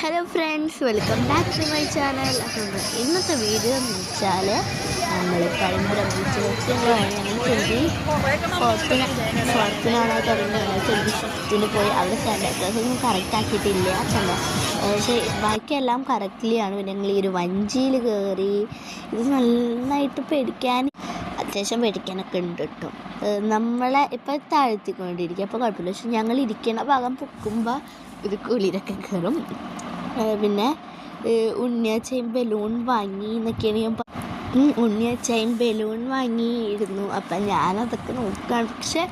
Hello friends, welcome back to my channel. അപ്പം ഇന്നത്തെ video എന്ന് വെച്ചാൽ നമ്മൾ പഴമ്പരം ബീച്ചിലേക്ക് ഞങ്ങൾ ചെല്ലി ഫോർത്തിനാണ് തുടങ്ങിയാണ്. ചെല്ലി ഫസ്റ്റിന് പോയി അവിടെ സാൻഡാക്ലോസൊന്നും കറക്റ്റ് ആക്കിയിട്ടില്ല പക്ഷേ ബാക്കിയെല്ലാം കറക്റ്റ്ലിയാണ്. പിന്നെ ഞങ്ങൾ ഈ ഒരു വഞ്ചിയിൽ കയറി. ഇത് നന്നായിട്ട് പേടിക്കാൻ അത്യാവശ്യം പേടിക്കാനൊക്കെ ഉണ്ട് കേട്ടോ. നമ്മളെ ഇപ്പം താഴ്ത്തിക്കൊണ്ടിരിക്കുക, അപ്പോൾ കുഴപ്പമില്ല. പക്ഷെ ഞങ്ങൾ ഇരിക്കുന്ന ഭാഗം പൊക്കുമ്പോൾ ഇത് കുളിരൊക്കെ കയറും. പിന്നെ ഉണ്ണിയച്ചയും ബലൂൺ വാങ്ങി എന്നൊക്കെയാണ് ഞാൻ ഉണ്ണിയച്ചയും ബലൂൺ വാങ്ങിയിരുന്നു. അപ്പം ഞാനതൊക്കെ നോക്കുകയാണ്. പക്ഷെ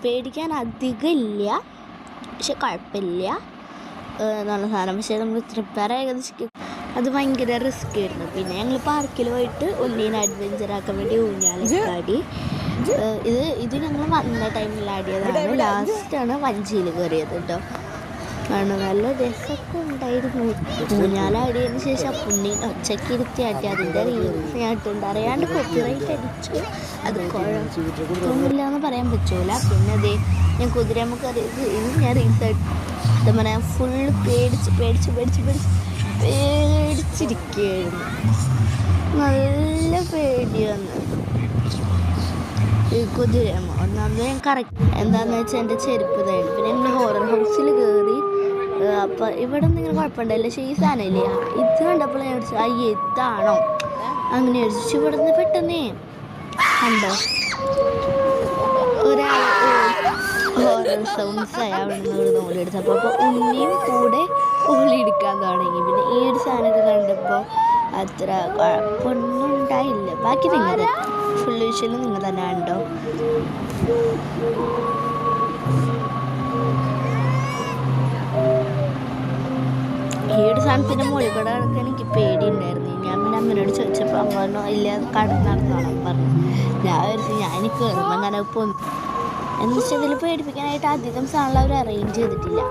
പേടിക്കാൻ അധികം ഇല്ല, പക്ഷെ കുഴപ്പമില്ല നല്ല സാധനം. പക്ഷേ നമ്മൾ പ്രിപ്പയർ ഏകദേശം അത് ഭയങ്കര റിസ്ക് ആയിരുന്നു. പിന്നെ ഞങ്ങൾ പാർക്കിൽ പോയിട്ട് ഉണ്ണീനെ അഡ്വഞ്ചർ ആക്കാൻ വേണ്ടി ഊഞ്ഞാലാടി. ഇത് ഞങ്ങൾ വന്ന ടൈമിൽ ആടിയതാണ്. ലാസ്റ്റാണ് വഞ്ചിയിൽ കയറിയത് കേട്ടോ. കാരണം നല്ല രസമൊക്കെ ഉണ്ടായിരുന്നു. ഊഞ്ഞാലാടിയതിന് ശേഷം ഉണ്ണി ഒച്ചയ്ക്ക് ഇരുത്തിയാട്ടി അതിൻ്റെ റീൽസ് ഞാൻ ഇട്ടുണ്ട്. അറിയാണ്ട് കോപ്പിറൈറ്റ് അടിച്ചു. അത് കുഴപ്പമൊന്നുമില്ല എന്ന് പറയാൻ പറ്റൂല. പിന്നെ അതേ ഞാൻ കുതിരമ്മ കയറിയത് ഇത് ഞാൻ റീൽസ് എന്താ പറയുക, ഫുള്ള് പേടിച്ചിരിക്കുകയായിരുന്നു. നല്ല പേടിയാണ് ഈ കുതിരമ്മ. ഒന്നാമത് ഞാൻ കറക്റ്റ് എന്താണെന്ന് വെച്ചാൽ എൻ്റെ ചെരുപ്പ് ഇതായിരുന്നു. പിന്നെ ഞങ്ങൾ ഹോറർ ഹൗസിൽ കയറി. അപ്പം ഇവിടെ ഒന്നും ഇങ്ങനെ കുഴപ്പമുണ്ടായില്ല. പക്ഷേ ഈ സാധനമില്ലേ, ഇത് കണ്ടപ്പോൾ ഞാൻ വിളിച്ചു ഇതാണോ അങ്ങനെ വിളിച്ചു. ഇവിടെ നിന്ന് പെട്ടെന്നേ കണ്ടോ ഒരാൾ ഹോറർ സൗണ്ട്സായി അവിടെ നിന്ന് ഓടിയെടുത്തപ്പോൾ ഉണ്ണിയും കൂടെ ഓളിയെടുക്കാൻ തുടങ്ങി. പിന്നെ ഈ ഒരു സാധനമൊക്കെ കണ്ടപ്പോൾ അത്ര കുഴപ്പമൊന്നും ഉണ്ടായില്ല. ബാക്കി നിങ്ങൾ ഫുൾ വിഷ്വൽ നിങ്ങൾ തന്നെ കണ്ടോ. ഈ ഒരു സാധനത്തിൻ്റെ മുകളിൽ കൂടെ കിടക്കാൻ എനിക്ക് പേടിയുണ്ടായിരുന്നു. ഞാൻ പിന്നെ അമ്മനോട് ചോദിച്ചപ്പോൾ അമ്മ പറഞ്ഞു ഇല്ല നടന്നോളാം പറഞ്ഞു. ഞാൻ കയറുമ്പോൾ അങ്ങനെ പോന്നു. എന്ന് വെച്ചാൽ ഇതിൽ പേടിപ്പിക്കാനായിട്ട് അധികം സാധനങ്ങൾ അവർ അറേഞ്ച് ചെയ്തിട്ടില്ല.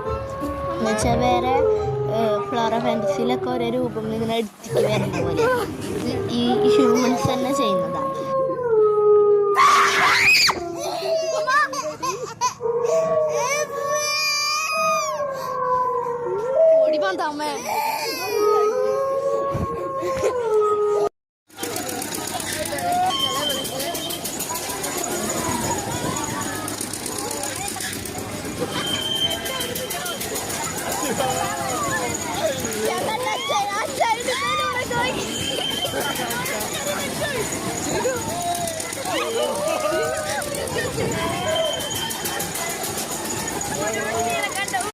എന്ന് വെച്ചാൽ വേറെ ഫ്ലോറ ഫാൻറ്റസിയിലൊക്കെ ഓരോ രൂപം ഇങ്ങനെ എടുത്തിട്ട് വരുന്ന പോലെ ഇത് ഈ ഹ്യൂമൻസ് തന്നെ ചെയ്യുന്നതാണ്. ഓടിപ്പോന്തമ്മേ